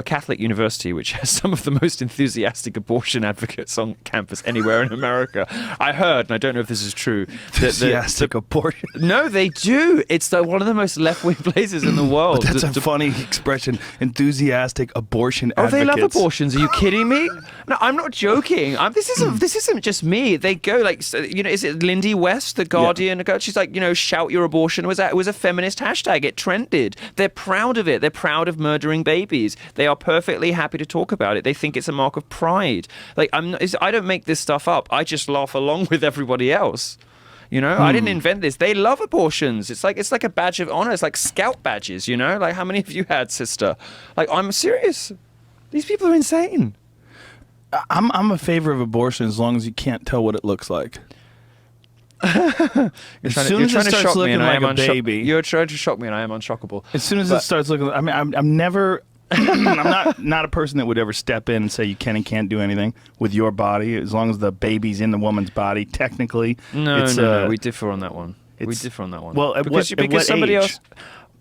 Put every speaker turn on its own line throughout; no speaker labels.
Catholic university, which has some of the most enthusiastic abortion advocates on campus anywhere in America. I heard, and I don't know if this is true,
enthusiastic abortion.
No, they do. It's one of the most left-wing places in the world.
But that's a funny expression. Enthusiastic abortion advocates.
Oh, they love abortions. Are you kidding me? No, I'm not joking. This isn't just me. They go like, is it Lindy West, the Guardian? Yeah. She's like, shout your abortion. It was a feminist hashtag. It trended. They're proud of it. They're proud of murdering babies. They are perfectly happy to talk about it. They think it's a mark of pride. Like I don't make this stuff up. I just laugh along with everybody else. I didn't invent this. They love abortions. It's like a badge of honor. It's like scout badges. Like, how many of you had, sister? Like, I'm serious. These people are insane.
I'm a favor of abortion as long as you can't tell what it looks like.
You're trying to shock me, and I am
baby.
You're trying to shock me, and I am unshockable.
As soon as it starts looking, I'm never. I'm not a person that would ever step in and say you can and can't do anything with your body as long as the baby's in the woman's body. Technically,
no, we differ on that one. We differ on that one.
Well, because
somebody
age?
else.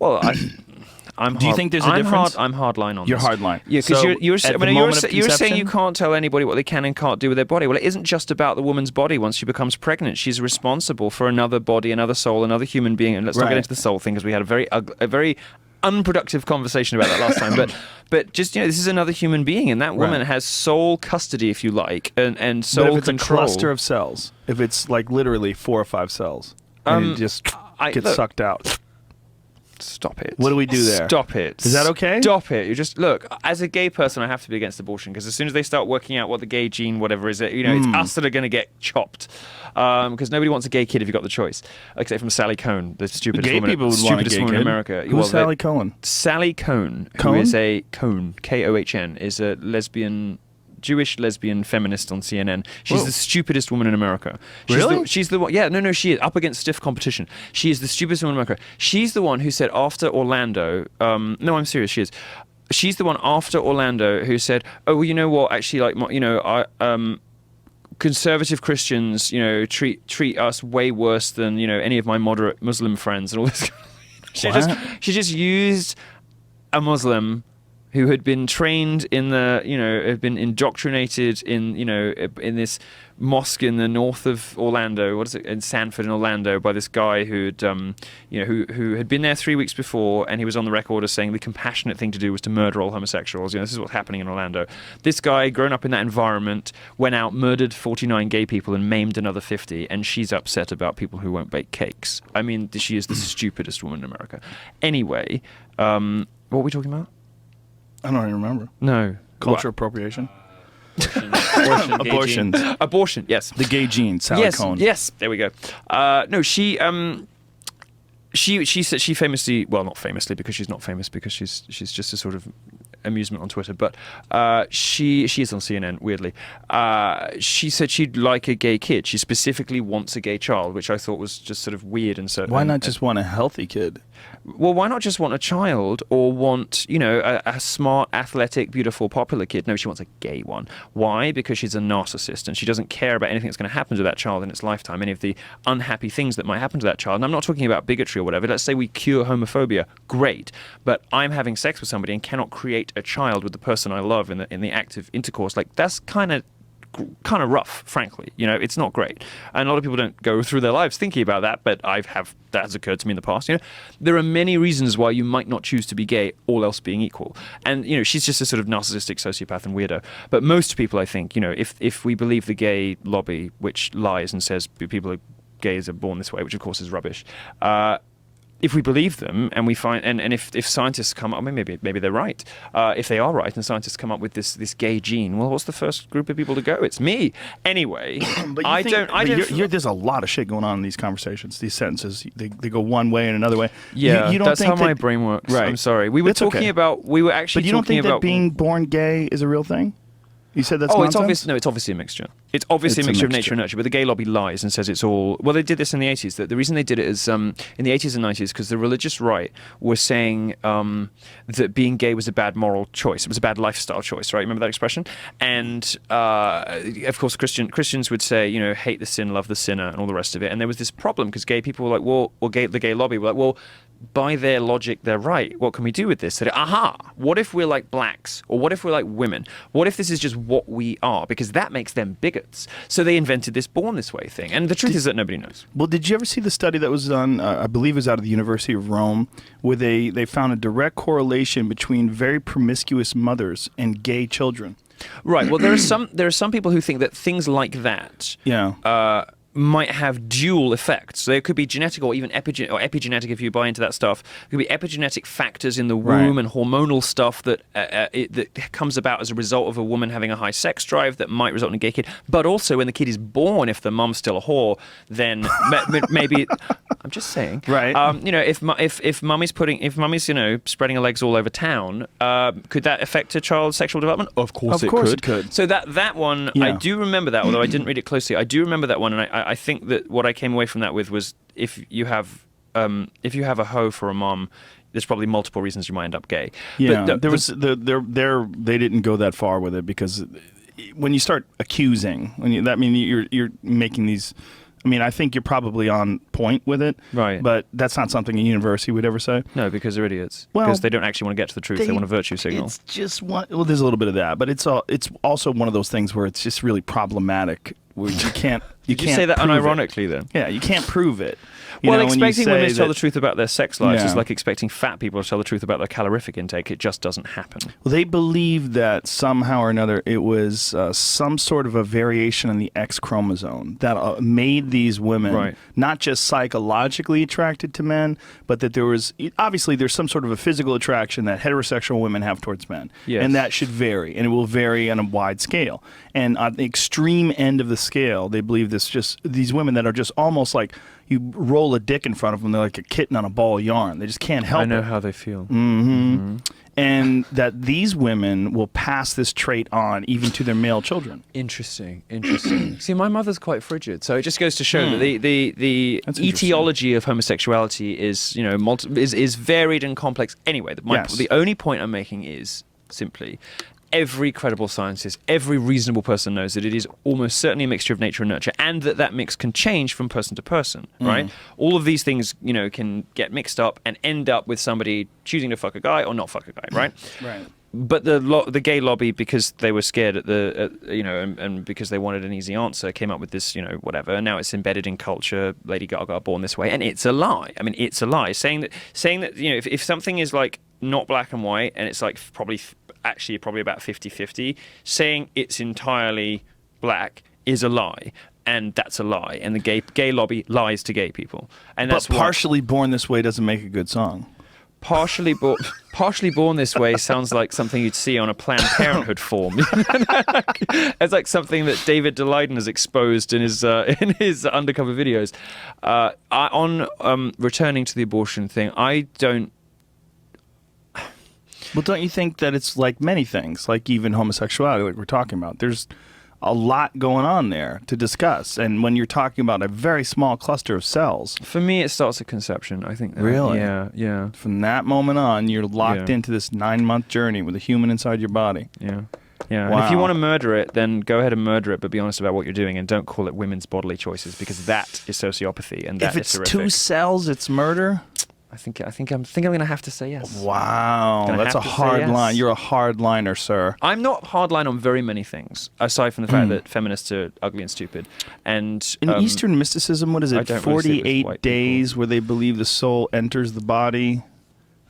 Well,
do you think there's a difference?
I'm hardline on
You're
this.
hardline.
Yeah, because you're saying you can't tell anybody what they can and can't do with their body. Well, it isn't just about the woman's body. Once she becomes pregnant, she's responsible for another body, another soul, another human being. And let's not get into the soul thing because we had a very unproductive conversation about that last time, but just this is another human being, and that woman has sole custody, if you like, and sole
but if it's
control.
a cluster of cells, if it's like literally 4 or 5 cells, and it just gets sucked out.
Stop it.
What do we do there?
Stop it.
Is that okay?
Stop it. You just look. As a gay person, I have to be against abortion because as soon as they start working out what the gay gene, whatever is it, it's us that are going to get chopped. Because nobody wants a gay kid if you've got the choice, except from Sally Cohn, the stupidest woman in America.
Who's Sally Cohn?
Sally Cohn, who is a Kohn, is a lesbian. Jewish lesbian feminist on CNN. She's the stupidest woman in America. She's the one. Yeah, no, she is up against stiff competition. She is the stupidest woman in America. She's the one who said after Orlando. No, I'm serious. She is. She's the one after Orlando who said, "Oh, well, you know what? Actually, conservative Christians, treat us way worse than any of my moderate Muslim friends and all this." She just used a Muslim who had been trained in had been indoctrinated in this mosque in the north of Orlando, in Sanford in Orlando, by this guy who had been there 3 weeks before, and he was on the record as saying the compassionate thing to do was to murder all homosexuals. This is what's happening in Orlando. This guy, grown up in that environment, went out, murdered 49 gay people and maimed another 50, and she's upset about people who won't bake cakes. I mean, she is the stupidest woman in America. Anyway, what were we talking about?
I don't even remember.
No.
Cultural appropriation?
Abortion, yes.
The gay gene, Sally Cohn.
Yes, there we go. No, she said she famously, well, not famously because she's not famous because she's just a sort of amusement on Twitter, but she is on CNN, weirdly. She said she'd like a gay kid. She specifically wants a gay child, which I thought was just sort of weird and so.
Why not just want a healthy kid?
Well, why not just want a child or want, a smart, athletic, beautiful, popular kid? No, she wants a gay one. Why? Because she's a narcissist and she doesn't care about anything that's going to happen to that child in its lifetime, any of the unhappy things that might happen to that child. And I'm not talking about bigotry or whatever. Let's say we cure homophobia. Great. But I'm having sex with somebody and cannot create a child with the person I love in the act of intercourse. Like, that's kind of rough, frankly. It's not great, and a lot of people don't go through their lives thinking about that, but that has occurred to me in the past. There are many reasons why you might not choose to be gay, all else being equal, and she's just a sort of narcissistic sociopath and weirdo. But most people, I think, if we believe the gay lobby, which lies and says gays are born this way, which of course is rubbish, if we believe them and we find and if scientists come up, maybe they're right. If they are right and scientists come up with this gay gene, well, what's the first group of people to go? It's me. Anyway,
there's a lot of shit going on in these conversations. These sentences, they go one way and another way.
Yeah,
you don't
that's
think
how my brain works.
Right.
I'm sorry. We were
It's
talking
okay.
about. We were actually.
But you don't think
about,
that being born gay is a real thing? You said that's nonsense?
It's obvious. No, it's obviously a mixture. It's obviously a mixture of nature and nurture. But the gay lobby lies and says it's all. Well, they did this in the 80s. The reason they did it is in the 80s and 90s because the religious right was saying that being gay was a bad moral choice. It was a bad lifestyle choice. Right? Remember that expression? And of course, Christians would say, hate the sin, love the sinner, and all the rest of it. And there was this problem because gay people were like, the gay lobby were like, well, by their logic, they're right. What can we do with this? Said, aha, what if we're like blacks? Or what if we're like women? What if this is just what we are? Because that makes them bigots. So they invented this born this way thing. And the truth is that nobody knows.
Well, did you ever see the study that was done, I believe it was out of the University of Rome, where they found a direct correlation between very promiscuous mothers and gay children?
Right. Well, there are some people who think that things like that might have dual effects. So it could be genetic or even epigenetic if you buy into that stuff. It could be epigenetic factors in the womb and hormonal stuff that comes about as a result of a woman having a high sex drive that might result in a gay kid. But also when the kid is born, if the mum's still a whore, then maybe I'm just saying.
Right.
If mummy's spreading her legs all over town, could that affect a child's sexual development? Of course it could. So that one, I do remember that, although I didn't read it closely. I do remember that one, and I think that what I came away from that with was if you have a hoe for a mom, there's probably multiple reasons you might end up gay.
Yeah, but they didn't go that far with it, because when you start accusing, you're making these. I mean, I think you're probably on point with it,
right? But
that's not something a university would ever say.
No, because they're idiots.
Well,
because they don't actually want to get to the truth. They want a virtue signal.
It's just one. Well, there's a little bit of that, but it's also one of those things where it's just really problematic. Where you can't. You
say that unironically, then?
Yeah, you can't prove it.
Expecting women to tell the truth about their sex lives is like expecting fat people to tell the truth about their calorific intake. It just doesn't happen.
Well, they believe that somehow or another it was some sort of a variation in the X chromosome that made these women not just psychologically attracted to men, but that there's some sort of a physical attraction that heterosexual women have towards men.
Yes.
And that should vary, and it will vary on a wide scale. And on the extreme end of the scale, they believe these women that are just almost like you roll a dick in front of them, they're like a kitten on a ball of yarn. They just can't help it.
I know how they feel.
Mm-hmm. And that these women will pass this trait on even to their male children.
Interesting. See, my mother's quite frigid, so it just goes to show that the etiology of homosexuality is is varied and complex. Anyway, the only point I'm making is simply, every credible scientist, every reasonable person knows that it is almost certainly a mixture of nature and nurture, and that mix can change from person to person, right? All of these things, can get mixed up and end up with somebody choosing to fuck a guy or not fuck a guy, right?
Right.
But the gay lobby, because they were scared and because they wanted an easy answer, came up with this, whatever. And now it's embedded in culture. Lady Gaga born this way, and it's a lie. I mean, it's a lie. Saying that if something is like not black and white, and it's like probably about 50-50, saying it's entirely black is a lie. And that's a lie. And the gay lobby lies to gay people. And that's
partially born this way doesn't make a good song.
Partially born this way sounds like something you'd see on a Planned Parenthood form. It's like something that David Daleiden has exposed in his undercover videos. On returning to the abortion thing, I don't.
Well, don't you think that it's like many things, like even homosexuality, like we're talking about? There's a lot going on there to discuss, and when you're talking about a very small cluster of cells,
for me, it starts at conception. I think.
Really?
Yeah.
From that moment on, you're locked into this 9-month journey with a human inside your body.
Yeah.
Wow.
And if you want to murder it, then go ahead and murder it, but be honest about what you're doing, and don't call it women's bodily choices, because that is sociopathy, and that
if it's
is horrific.
2 cells, it's murder.
I think I'm going to have to say yes.
Wow, that's a hard line. You're a hard liner, sir.
I'm not hardline on very many things, aside from the fact that feminists are ugly and stupid. And
in Eastern mysticism, what is it? 48 days where they believe the soul enters the body.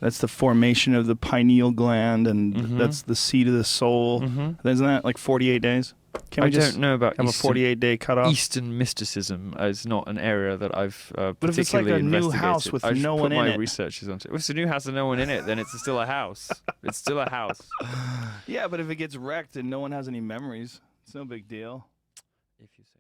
That's the formation of the pineal gland, and that's the seat of the soul. Isn't that like 48 days?
I don't know about
have a 48-day cutoff.
Eastern mysticism is not an area that I've
but if it's like a new house with no one in it,
I put my researches onto it. If it's a new house and no one in it, then it's still a house. It's still a house.
Yeah, but if it gets wrecked and no one has any memories, it's no big deal.
If you say.